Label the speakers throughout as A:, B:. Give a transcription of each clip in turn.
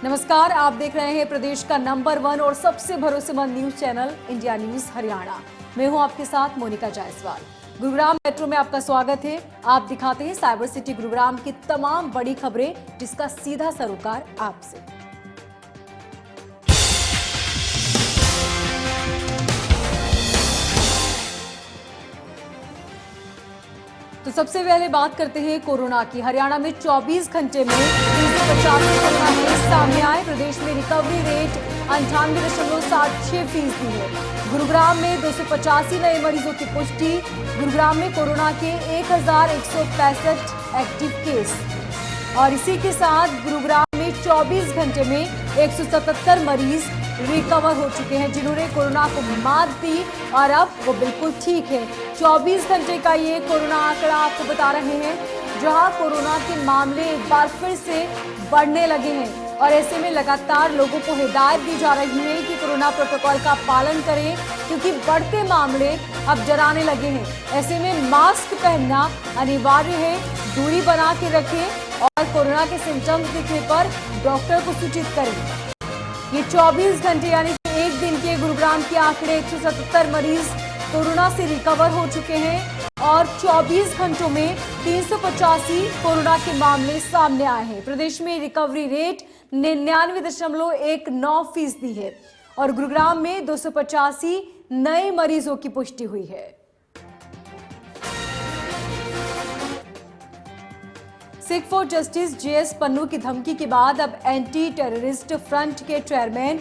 A: नमस्कार, आप देख रहे हैं प्रदेश का नंबर 1 और सबसे भरोसेमंद news channel India news Haryana. मैं हूं आपके साथ मोनिका जायसवाल। गुरुग्राम मेट्रो में आपका स्वागत है। आप दिखाते हैं साइबर सिटी गुरुग्राम की तमाम बड़ी खबरें, जिसका सीधा सरोकार आपसे। तो सबसे पहले बात करते हैं कोरोना की। हरियाणा में 24 घंटे में 350 कोरोना केस सामने आए। प्रदेश में रिकवरी रेट 98.76% है। गुरुग्राम में 285 नए मरीजों की पुष्टि। गुरुग्राम में कोरोना के 1165 एक्टिव केस और इसी के साथ गुरुग्राम में 24 घंटे में 177 मरीज रिकवर हो चुके हैं, जिन्होंने कोरोना को मात दी और अब वो बिल्कुल ठीक है। 24 घंटे का ये कोरोना आंकड़ा आपको बता रहे हैं, जहां कोरोना के मामले एक बार फिर से बढ़ने लगे हैं और ऐसे में लगातार लोगों को हिदायत दी जा रही है कि कोरोना प्रोटोकॉल का पालन करें, क्योंकि बढ़ते मामले अब डराने लगे हैं। ऐसे में मास्क पहनना अनिवार्य है, दूरी बना के रखें और कोरोना के सिम्टम्स दिखने पर डॉक्टर को सूचित करें। ये 24 घंटे यानी कि एक दिन के गुरुग्राम के आंकड़े 177 मरीज कोरोना से रिकवर हो चुके हैं और 24 घंटों में 385 कोरोना के मामले सामने आए हैं। प्रदेश में रिकवरी रेट 99.19% है और गुरुग्राम में 285 नए मरीजों की पुष्टि हुई है। Sikh for justice JS Pannu की धमकी के बाद अब एंटी टेररिस्ट फ्रंट के चेयरमैन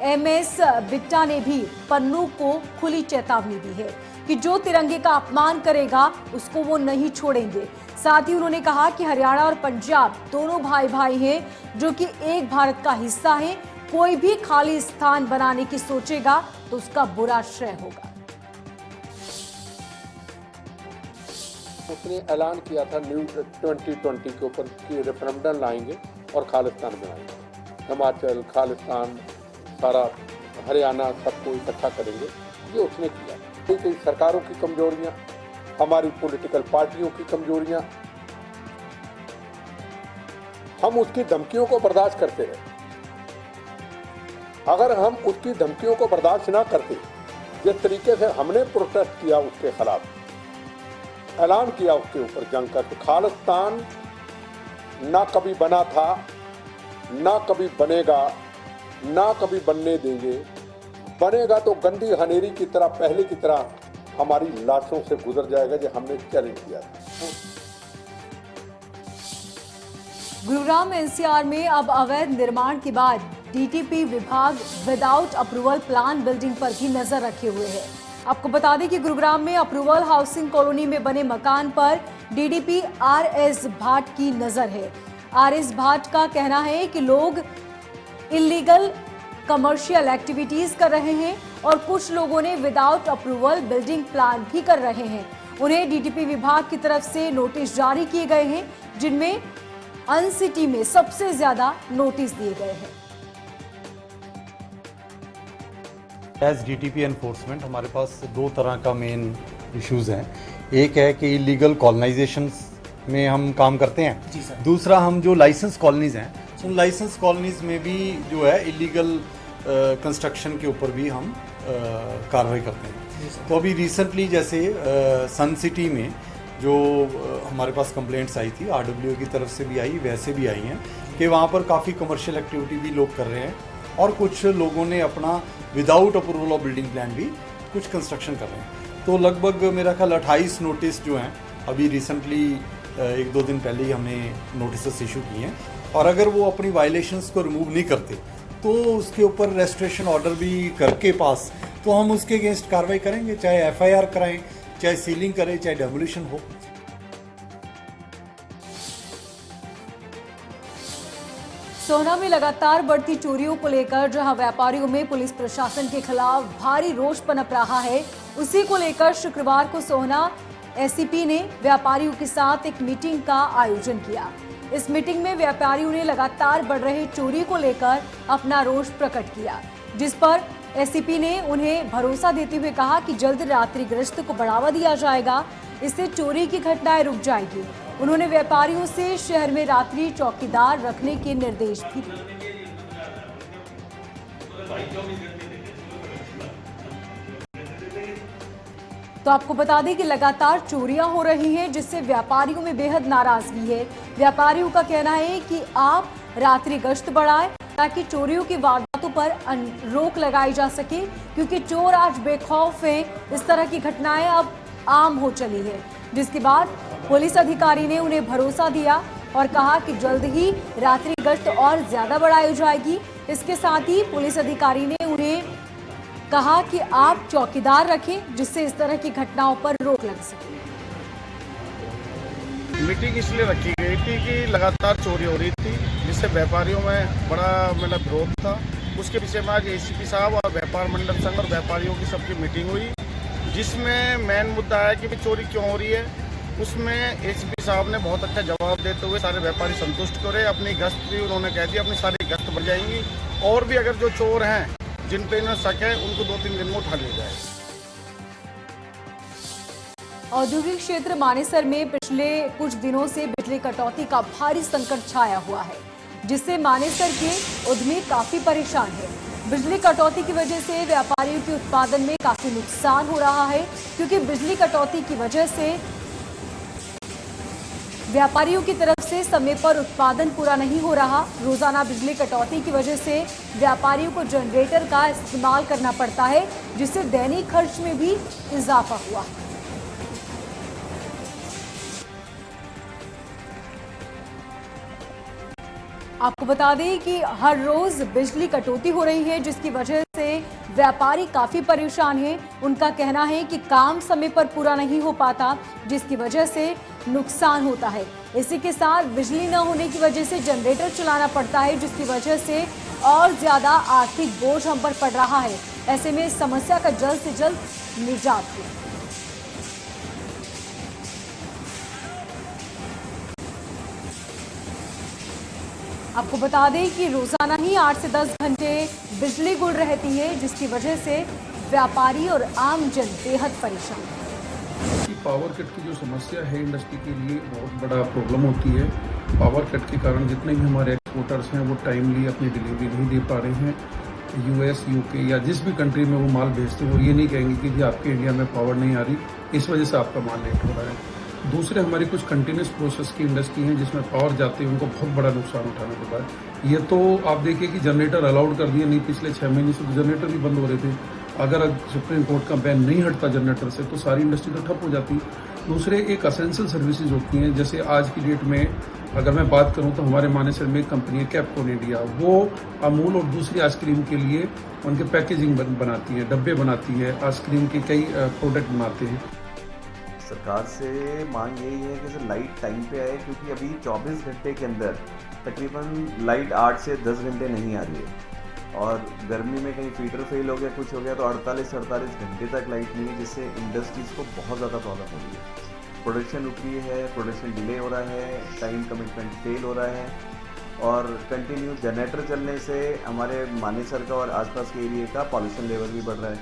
A: एमएस बिट्टा ने भी पन्नू को खुली चेतावनी दी है कि जो तिरंगे का अपमान करेगा उसको वो नहीं छोड़ेंगे। साथ ही उन्होंने कहा कि हरियाणा और पंजाब दोनों भाई भाई हैं, जो कि एक भारत का हिस्सा हैं। कोई भी खाली स्थान बनाने की सोचेगा तो उसका बुरा श्रेय होगा।
B: उसने ऐलान किया था न्यू 2020 के ऊपर कि रेफरेंडम लाएंगे और खालिस्तान बनाएंगे। हिमाचल, खालिस्तान, सारा हरियाणा सबको इकट्ठा करेंगे, ये उसने किया। कई सरकारों की कमजोरियां, हमारी पॉलिटिकल पार्टियों की कमजोरियां, हम उसकी धमकियों को बर्दाश्त करते रहे। अगर हम उसकी धमकियों को बर्दाश्त ना करते, जिस तरीके से हमने प्रोटेस्ट किया उसके खिलाफ, ऐलान किया उसके ऊपर जंग करके, खालिस्तान ना कभी बना था, ना कभी बनेगा, ना कभी बनने देंगे। बनेगा तो गंदी हनेरी की तरह, पहले की तरह हमारी लाशों से गुजर जाएगा, जो हमने चैलेंज किया था।
A: गुरुग्राम एनसीआर में अब अवैध निर्माण के बाद डीटीपी विभाग विदाउट अप्रूवल प्लान बिल्डिंग पर भी नजर रखे हुए है। आपको बता दें कि गुरुग्राम में अप्रूवल हाउसिंग कॉलोनी में बने मकान पर डीडीपी आरएस भाट की नजर है। आरएस भाट का कहना है कि लोग इलीगल कमर्शियल एक्टिविटीज कर रहे हैं और कुछ लोगों ने विदाउट अप्रूवल बिल्डिंग प्लान भी कर रहे हैं। उन्हें डीटीपी विभाग की तरफ से नोटिस जारी किए गए हैं, जिनमें अनसिटी में सबसे ज्यादा नोटिस दिए गए हैं।
C: एज डीटीपी एनफोर्समेंट हमारे पास दो तरह का मेन इश्यूज हैं। एक है कि इलीगल कॉलोनाइजेशन में हम काम करते हैं, दूसरा हम जो लाइसेंस कॉलोनीज हैं, उन लाइसेंस कॉलोनीज में भी जो है इलीगल कंस्ट्रक्शन के ऊपर भी हम कार्रवाई करते हैं। तो अभी रिसेंटली जैसे सन सिटी में जो हमारे पास कंप्लेंट्स आई थी, आरडब्ल्यू की तरफ से भी आई, वैसे भी आई हैं कि वहाँ पर काफ़ी कमर्शियल एक्टिविटी भी लोग कर रहे हैं और कुछ लोगों ने अपना without approval of building plan भी कुछ कंस्ट्रक्शन कर रहे हैं। तो लगभग मेरा ख्याल 28 नोटिस जो हैं अभी रिसेंटली 1-2 दिन पहले ही हमने नोटिस इशू किए हैं, और अगर वो अपनी वायलेशंस को रिमूव नहीं करते तो उसके ऊपर रेस्ट्रिक्शन ऑर्डर भी करके पास, तो हम उसके अगेंस्ट कार्रवाई करेंगे, चाहे एफआईआर कराएं, चाहे सीलिंग करें, चाहे डेमोलिशन हो।
A: सोहना में लगातार बढ़ती चोरियों को लेकर जहां व्यापारियों में पुलिस प्रशासन के खिलाफ भारी रोष पनप रहा है, उसी को लेकर शुक्रवार को सोहना एससीपी ने व्यापारियों के साथ एक मीटिंग का आयोजन किया। इस मीटिंग में व्यापारियों ने लगातार बढ़ रही चोरी को लेकर अपना रोष प्रकट किया, जिस पर एससीपी ने उन्हें भरोसा देते हुए कहा कि जल्द रात्रि गश्त को बढ़ावा दिया जाएगा, इससे चोरी की घटनाएं रुक जाएगी। उन्होंने व्यापारियों से शहर में रात्रि चौकीदार रखने के निर्देश भी दिए। तो आपको बता दें कि लगातार चोरियां हो रही हैं, जिससे व्यापारियों में बेहद नाराजगी है। व्यापारियों का कहना है कि आप रात्रि गश्त बढ़ाएं ताकि चोरियों की वारदातों पर रोक लगाई जा सके, क्योंकि चोर आज बेखौफ हैं। इस तरह की घटनाएं अब आम हो चली है, जिसके बाद पुलिस अधिकारी ने उन्हें भरोसा दिया और कहा कि जल्द ही रात्रि गश्त और ज्यादा बढ़ाई जाएगी। इसके साथ ही पुलिस अधिकारी ने उन्हें कहा कि आप चौकीदार रखें, जिससे इस तरह की घटनाओं पर रोक लग सके।
D: मीटिंग इसलिए रखी गई थी कि लगातार चोरी हो रही थी, जिससे व्यापारियों में बड़ा विरोध था। उसके पीछे में आज एसीपी साहब और व्यापार मंडल संघ और व्यापारियों की सबकी मीटिंग हुई, जिसमें मेन मुद्दा है कि चोरी क्यों हो रही है। उसमें एसीपी साहब ने बहुत अच्छा जवाब देते हुए सारे व्यापारी संतुष्ट करे। अपनी गश्त भी उन्होंने कह दी अपनी सारी गश्त बढ़ जाएंगी, और भी अगर जो चोर हैं जिन पे इन्हें शक है उनको 2-3 दिन में उठा लिया जाए।
A: औद्योगिक क्षेत्र मानेसर में पिछले कुछ दिनों से बिजली कटौती का भारी संकट छाया हुआ है, जिससे मानेसर के उद्यमी काफी परेशान है। बिजली कटौती की वजह से व्यापारियों के उत्पादन में काफी नुकसान हो रहा है, क्योंकि बिजली कटौती की वजह से व्यापारियों की तरफ से समय पर उत्पादन पूरा नहीं हो रहा। रोजाना बिजली कटौती की वजह से व्यापारियों को जनरेटर का इस्तेमाल करना पड़ता है, जिससे दैनिक खर्च में भी इजाफा हुआ। आपको बता दें कि हर रोज बिजली कटौती हो रही है, जिसकी वजह से व्यापारी काफी परेशान हैं। उनका कहना है कि काम समय पर पूरा नहीं हो पाता, जिसकी वजह से नुकसान होता है। इसी के साथ बिजली न होने की वजह से जनरेटर चलाना पड़ता है, जिसकी वजह से और ज्यादा आर्थिक बोझ हम पर पड़ रहा है। ऐसे में इस समस्या का जल्द से जल्द निजात हो। आपको बता दें कि रोजाना ही 8 से 10 घंटे बिजली गुल रहती है, जिसकी वजह से व्यापारी और आम जन बेहद परेशान है।
E: पावर कट की जो समस्या है इंडस्ट्री के लिए बहुत बड़ा प्रॉब्लम होती है। पावर कट के कारण जितने भी हमारे एक्सपोर्टर्स हैं वो टाइमली अपनी डिलीवरी नहीं दे पा रहे हैं। यूएस, यूके या जिस भी कंट्री में वो माल भेजते हैं वो ये नहीं कहेंगे कि जी आपके इंडिया में पावर नहीं आ रही, इस वजह से आपका माल लेट हो रहा है। दूसरे हमारी कुछ कंटिन्यूस प्रोसेस की इंडस्ट्री हैं जिसमें पावर जाते हैं, उनको बहुत बड़ा नुकसान उठाना पड़ता है। ये तो आप देखिए कि जनरेटर अलाउड कर दिए नहीं, पिछले 6 महीने से तो जनरेटर भी बंद हो रहे थे। अगर सुप्रीम कोर्ट का बैन नहीं हटता जनरेटर से तो सारी इंडस्ट्री तो ठप हो जाती। दूसरे एक असेंशियल सर्विसेज होती हैं, जैसे आज की डेट में अगर मैं बात करूं तो हमारे मानेसर में एक कंपनी है कैपकॉन इंडिया, वो अमूल और दूसरी आइसक्रीम के लिए उनके पैकेजिंग बनाती है, डब्बे बनाती है, आइसक्रीम के कई प्रोडक्ट बनाते हैं।
F: सरकार से मांग यही है कि लाइट टाइम पे आए, क्योंकि अभी 24 घंटे के अंदर तकरीबन लाइट 8 से 10 घंटे नहीं आ रही है, और गर्मी में कहीं फीडर फेल हो गया, कुछ हो गया तो 48-48 घंटे तक लाइट नहीं है, जिससे इंडस्ट्रीज़ को बहुत ज़्यादा प्रॉब्लम हो रही है। प्रोडक्शन रुक रही है, प्रोडक्शन डिले हो रहा है, टाइम कमिटमेंट फेल हो रहा है, और कंटिन्यू जनरेटर चलने से हमारे मानेसर का और आसपास के एरिया का पॉल्यूशन लेवल भी बढ़ रहा है।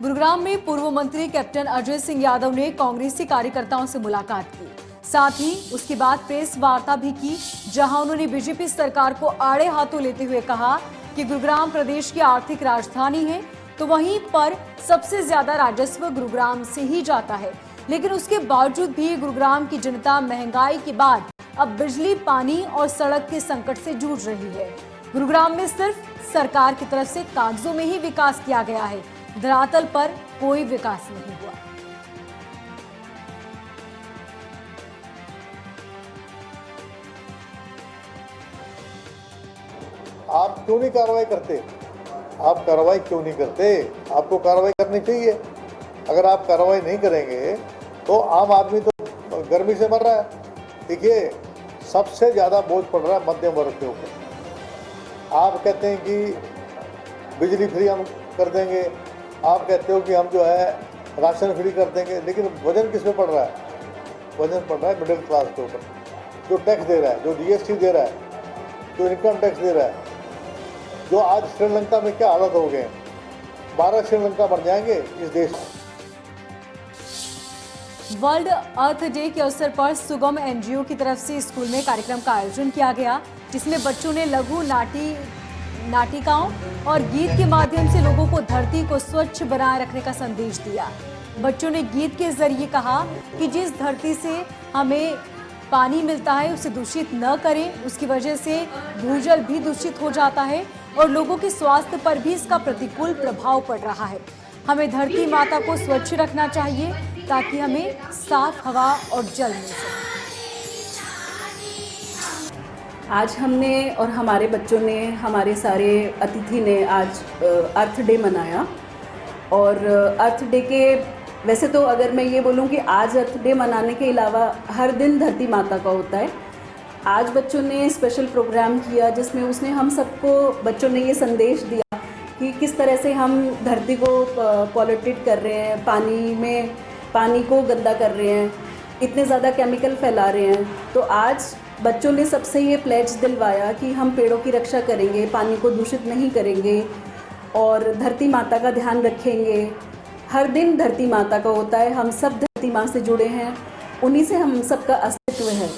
A: गुरुग्राम में पूर्व मंत्री कैप्टन अजय सिंह यादव ने कांग्रेसी कार्यकर्ताओं से मुलाकात की, साथ ही उसके बाद प्रेस वार्ता भी की, जहां उन्होंने बीजेपी सरकार को आड़े हाथों लेते हुए कहा कि गुरुग्राम प्रदेश की आर्थिक राजधानी है, तो वहीं पर सबसे ज्यादा राजस्व गुरुग्राम से ही जाता है, लेकिन उसके बावजूद भी गुरुग्राम की जनता महंगाई के बाद अब बिजली, पानी और सड़क के संकट से जूझ रही है। गुरुग्राम में सिर्फ सरकार की तरफ से कागजों में ही विकास किया गया है, धरातल पर कोई विकास नहीं हुआ।
G: आप क्यों नहीं कार्रवाई करते? आप कार्रवाई क्यों नहीं करते? आपको कार्रवाई करनी चाहिए। अगर आप कार्रवाई नहीं करेंगे तो आम आदमी तो गर्मी से मर रहा है। देखिए, सबसे ज़्यादा बोझ पड़ रहा है मध्यम वर्ग के ऊपर। आप कहते हैं कि बिजली फ्री हम कर देंगे, आप कहते हो कि हम जो है राशन फ्री कर देंगे, लेकिन वजन किस पे पड़ रहा है? वजन पड़ रहा है मिडिल क्लास के ऊपर, जो टैक्स दे रहा है, जो जीएसटी दे रहा है, जो इनकम टैक्स दे रहा है। जो आज श्रीलंका में क्या हालत हो गए, 12 श्रीलंका बन जाएंगे इस देश में।
A: वर्ल्ड अर्थ डे के अवसर पर सुगम एनजीओ की तरफ से स्कूल में कार्यक्रम का आयोजन किया गया, जिसमें बच्चों ने लघु नाटिकाओं और गीत के माध्यम से लोगों को धरती को स्वच्छ बनाए रखने का संदेश दिया। बच्चों ने गीत के जरिए कहा कि जिस धरती से हमें पानी मिलता है उसे दूषित न करें, उसकी वजह से भूजल भी दूषित हो जाता है और लोगों के स्वास्थ्य पर भी इसका प्रतिकूल प्रभाव पड़ रहा है। हमें धरती माता को स्वच्छ रखना चाहिए ताकि हमें साफ हवा और जल मिल सके।
H: आज हमने और हमारे बच्चों ने, हमारे सारे अतिथि ने आज अर्थ डे मनाया। और अर्थ डे के वैसे तो अगर मैं ये बोलूँ कि आज अर्थ डे मनाने के अलावा हर दिन धरती माता का होता है। आज बच्चों ने स्पेशल प्रोग्राम किया जिसमें उसने हम सबको, बच्चों ने ये संदेश दिया कि किस तरह से हम धरती को पॉल्यूटेड कर रहे हैं, पानी को गंदा कर रहे हैं, इतने ज़्यादा केमिकल फैला रहे हैं। तो आज बच्चों ने सबसे ये प्लेज दिलवाया कि हम पेड़ों की रक्षा करेंगे, पानी को दूषित नहीं करेंगे और धरती माता का ध्यान रखेंगे। हर दिन धरती माता का होता है, हम सब धरती माँ से जुड़े हैं, उन्हीं से हम सबका अस्तित्व है।